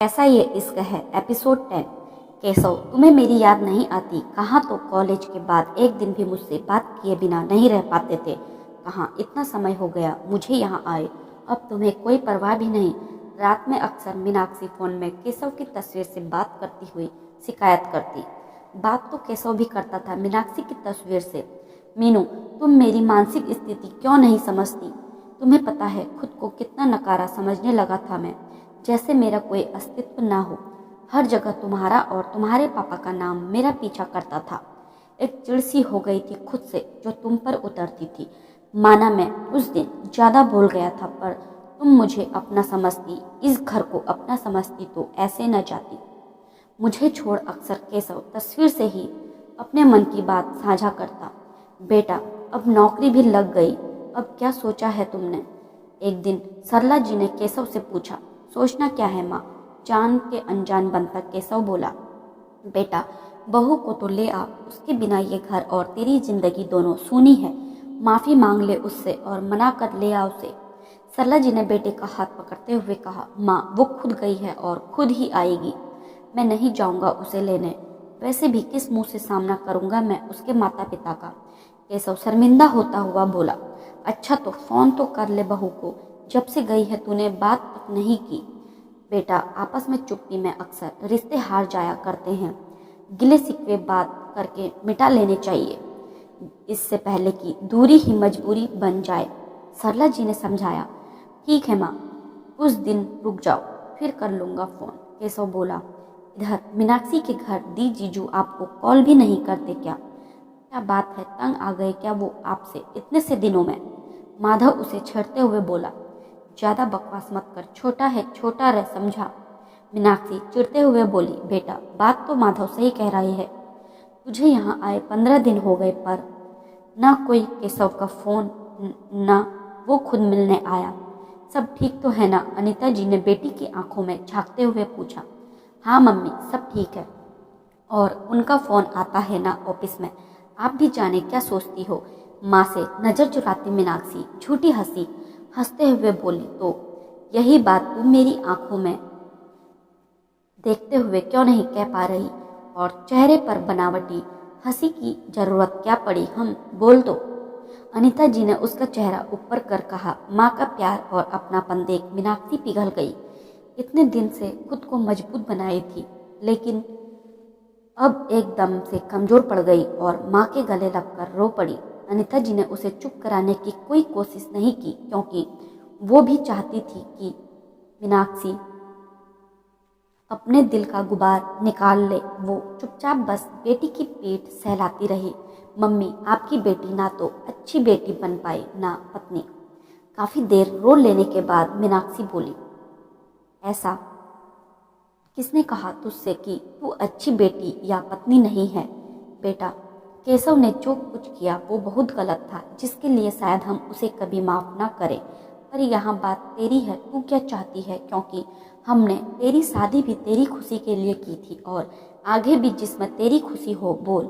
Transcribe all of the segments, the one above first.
ऐसा ये इश्क है। एपिसोड 10। केशव, तुम्हें मेरी याद नहीं आती? कहाँ तो कॉलेज के बाद एक दिन भी मुझसे बात किए बिना नहीं रह पाते थे। कहाँ इतना समय हो गया मुझे यहाँ आए, अब तुम्हें कोई परवाह भी नहीं। रात में अक्सर मीनाक्षी फ़ोन में केशव की तस्वीर से बात करती हुई शिकायत करती। बात तो केशव भी करता था मीनाक्षी की तस्वीर से। मीनू, तुम मेरी मानसिक स्थिति क्यों नहीं समझती? तुम्हें पता है खुद को कितना नकारा समझने लगा था मैं, जैसे मेरा कोई अस्तित्व ना हो। हर जगह तुम्हारा और तुम्हारे पापा का नाम मेरा पीछा करता था। एक चिड़ सी हो गई थी खुद से जो तुम पर उतरती थी। माना मैं उस दिन ज़्यादा बोल गया था, पर तुम मुझे अपना समझती, इस घर को अपना समझती तो ऐसे न जाती। मुझे छोड़ अक्सर केशव तस्वीर से ही अपने मन की बात साझा करता। बेटा, अब नौकरी भी लग गई, अब क्या सोचा है तुमने? एक दिन सरला जी ने केशव से पूछा। सोचना क्या है माँ? जान के अनजान बनता केशव बोला। बेटा, बहू को तो ले आ, उसके बिना ये घर और तेरी जिंदगी दोनों सूनी है। माफ़ी मांग ले उससे और मना कर ले आ उसे। सरला जी ने बेटे का हाथ पकड़ते हुए कहा। माँ, वो खुद गई है और खुद ही आएगी। मैं नहीं जाऊंगा उसे लेने। वैसे भी किस मुंह से सामना करूंगा मैं उसके माता पिता का? केशव शर्मिंदा होता हुआ बोला। अच्छा तो फ़ोन तो कर ले बहू को, जब से गई है तूने बात तक नहीं की। बेटा, आपस में चुप्पी में अक्सर रिश्ते हार जाया करते हैं। गिले शिकवे बात करके मिटा लेने चाहिए, इससे पहले कि दूरी ही मजबूरी बन जाए। सरला जी ने समझाया। ठीक है माँ, कुछ दिन रुक जाओ, फिर कर लूँगा फ़ोन। केशव बोला। इधर मीनाक्षी के घर दी जीजू आपको कॉल भी नहीं करते क्या? क्या बात है, तंग आ गए क्या वो आपसे इतने से दिनों में? माधव उसे छेड़ते हुए बोला। ज़्यादा बकवास मत कर, छोटा है छोटा रह, समझा? मीनाक्षी चिढ़ते हुए बोली। बेटा, बात तो माधव सही कह रही है। तुझे यहाँ आए 15 दिन हो गए, पर ना कोई केशव का फ़ोन, ना वो खुद मिलने आया। सब ठीक तो है ना? अनीता जी ने बेटी की आंखों में झांकते हुए पूछा। हाँ मम्मी, सब ठीक है। और उनका फ़ोन आता है ना ऑफिस में? आप भी जाने क्या सोचती हो? माँ से नज़र चुराती मीनाक्षी झूठी हंसी हंसते हुए बोली। तो यही बात तुम मेरी आंखों में देखते हुए क्यों नहीं कह पा रही? और चेहरे पर बनावटी हंसी की जरूरत क्या पड़ी? हम बोल दो। अनीता जी ने उसका चेहरा ऊपर कर कहा। माँ का प्यार और अपनापन देख मीनाक्षी पिघल गई। इतने दिन से खुद को मजबूत बनाई थी, लेकिन अब एकदम से कमज़ोर पड़ गई और माँ के गले लगकर रो पड़ी। अनीता जी ने उसे चुप कराने की कोई कोशिश नहीं की, क्योंकि वो भी चाहती थी कि मीनाक्षी अपने दिल का गुबार निकाल ले। वो चुपचाप बस बेटी की पीठ सहलाती रही। मम्मी, आपकी बेटी ना तो अच्छी बेटी बन पाई, ना पत्नी। काफ़ी देर रो लेने के बाद मीनाक्षी बोली। ऐसा किसने कहा तुझसे कि तू अच्छी बेटी या पत्नी नहीं है? बेटा, केशव ने जो कुछ किया वो बहुत गलत था, जिसके लिए शायद हम उसे कभी माफ़ ना करें। पर यहाँ बात तेरी है, तू क्या चाहती है? क्योंकि हमने तेरी शादी भी तेरी खुशी के लिए की थी, और आगे भी जिसमें तेरी खुशी हो बोल।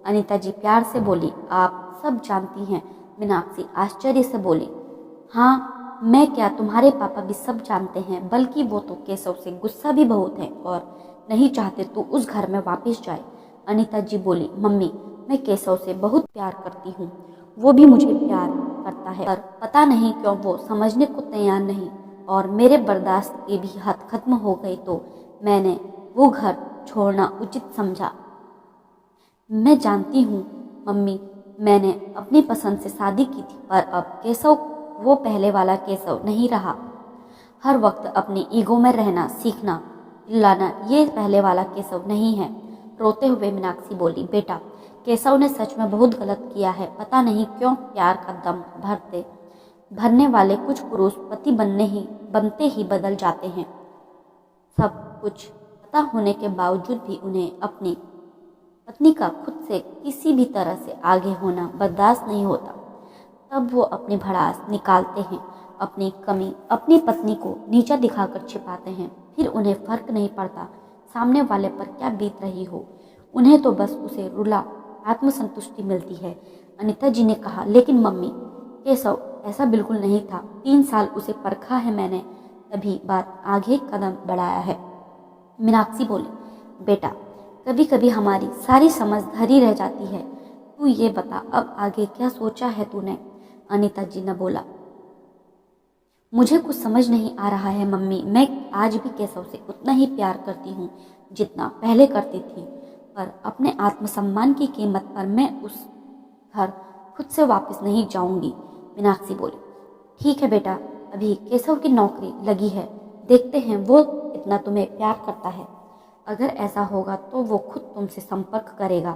अनीता जी प्यार से बोली। आप सब जानती हैं? मीनाक्षी आश्चर्य से बोली। हाँ, मैं क्या, तुम्हारे पापा भी सब जानते हैं, बल्कि वो तो केशव से गुस्सा भी बहुत है और नहीं चाहते तू उस घर में वापस जाए। अनीता जी बोली। मम्मी, मैं केशव से बहुत प्यार करती हूँ, वो भी मुझे प्यार करता है, पर पता नहीं क्यों वो समझने को तैयार नहीं, और मेरे बर्दाश्त की भी हद खत्म हो गई, तो मैंने वो घर छोड़ना उचित समझा। मैं जानती हूँ मम्मी, मैंने अपनी पसंद से शादी की थी, पर अब केशव वो पहले वाला केशव नहीं रहा। हर वक्त अपनी ईगो में रहना सीखना, चिल्लाना, ये पहले वाला केशव नहीं है। रोते हुए मीनाक्षी बोली। बेटा, केशव ने सच में बहुत गलत किया है। पता नहीं क्यों प्यार का दम भरने वाले कुछ पुरुष पति बनते ही बदल जाते हैं। सब कुछ पता होने के बावजूद भी उन्हें अपनी पत्नी का खुद से किसी भी तरह से आगे होना बर्दाश्त नहीं होता। तब वो अपनी भड़ास निकालते हैं, अपनी कमी अपनी पत्नी को नीचा दिखाकर छिपाते हैं। फिर उन्हें फर्क नहीं पड़ता सामने वाले पर क्या बीत रही हो, उन्हें तो बस उसे रुला आत्मसंतुष्टि मिलती है। अनीता जी ने कहा। लेकिन मम्मी, केशव ऐसा बिल्कुल नहीं था। 3 साल उसे परखा है मैंने, तभी बात आगे कदम बढ़ाया है। मीनाक्षी बोली, बेटा कभी कभी हमारी सारी समझ धरी रह जाती है। तू ये बता अब आगे क्या सोचा है तूने? अनीता जी ने बोला, मुझे कुछ समझ नहीं आ रहा है मम्मी। मैं आज भी केशव से उतना ही प्यार करती हूँ जितना पहले करती थी, पर अपने आत्मसम्मान की कीमत पर मैं उस घर खुद से वापस नहीं जाऊंगी। मीनाक्षी बोली, ठीक है बेटा, अभी केशव की नौकरी लगी है, देखते हैं वो कितना तुम्हें प्यार करता है। अगर ऐसा होगा तो वो खुद तुमसे संपर्क करेगा,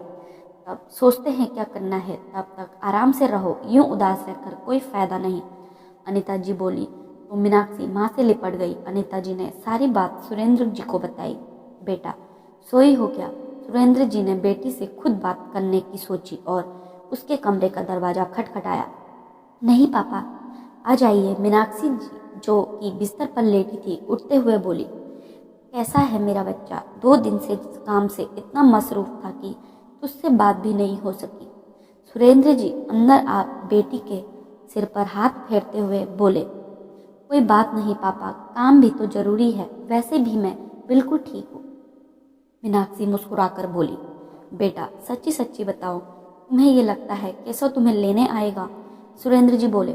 तब सोचते हैं क्या करना है। तब तक आराम से रहो, यूं उदास रहकर कोई फायदा नहीं। अनीता जी बोली तो मीनाक्षी माँ से लिपट गई। अनीता जी ने सारी बात सुरेंद्र जी को बताई। बेटा सोई हो क्या? सुरेंद्र जी ने बेटी से खुद बात करने की सोची और उसके कमरे का दरवाजा खटखटाया। नहीं पापा, आ जाइए। मीनाक्षी जी जो कि बिस्तर पर लेटी थी उठते हुए बोली, कैसा है मेरा बच्चा? 2 दिन से काम से इतना मसरूफ था कि तुझसे बात भी नहीं हो सकी। सुरेंद्र जी अंदर आ बेटी के सिर पर हाथ फेरते हुए बोले, कोई बात नहीं पापा, काम भी तो जरूरी है, वैसे भी मैं बिल्कुल ठीक हूँ। मीनाक्षी मुस्कुराकर बोली, बेटा सच्ची सच्ची बताओ, तुम्हें ये लगता है केशव तुम्हें लेने आएगा? सुरेंद्र जी बोले,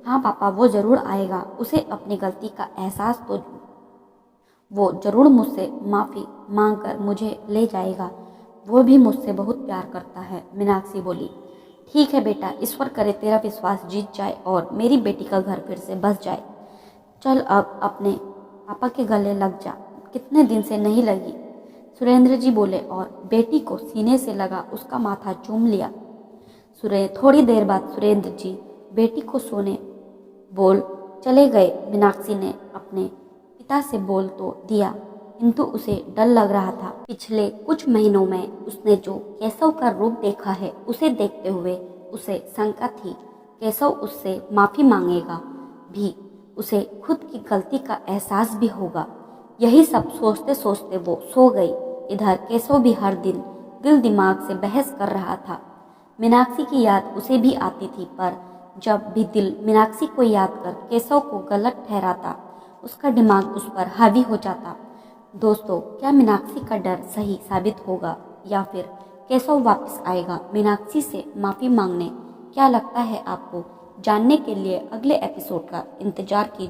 हाँ पापा वो जरूर आएगा, उसे अपनी गलती का एहसास तो वो जरूर मुझसे माफ़ी मांगकर मुझे ले जाएगा। वो भी मुझसे बहुत प्यार करता है। मीनाक्षी बोली, ठीक है बेटा, ईश्वर करे तेरा विश्वास जीत जाए और मेरी बेटी का घर फिर से बस जाए। चल अब अपने पापा के गले लग जा, कितने दिन से नहीं लगी। सुरेंद्र जी बोले और बेटी को सीने से लगा उसका माथा चूम लिया। थोड़ी देर बाद सुरेंद्र जी बेटी को सोने बोल चले गए। मीनाक्षी ने अपने पिता से बोल तो दिया, किंतु उसे डर लग रहा था। पिछले कुछ महीनों में उसने जो केशव का रूप देखा है, उसे देखते हुए उसे शंका थी केशव उससे माफ़ी मांगेगा भी, उसे खुद की गलती का एहसास भी होगा। यही सब सोचते सोचते वो सो गई। इधर केशव भी हर दिन दिल दिमाग से बहस कर रहा था। मीनाक्षी की याद उसे भी आती थी, पर जब भी दिल मीनाक्षी को याद कर केशव को गलत ठहराता, उसका दिमाग उस पर हावी हो जाता। दोस्तों, क्या मीनाक्षी का डर सही साबित होगा या फिर केशव वापस आएगा मीनाक्षी से माफ़ी मांगने? क्या लगता है आपको? जानने के लिए अगले एपिसोड का इंतजार कीजिए।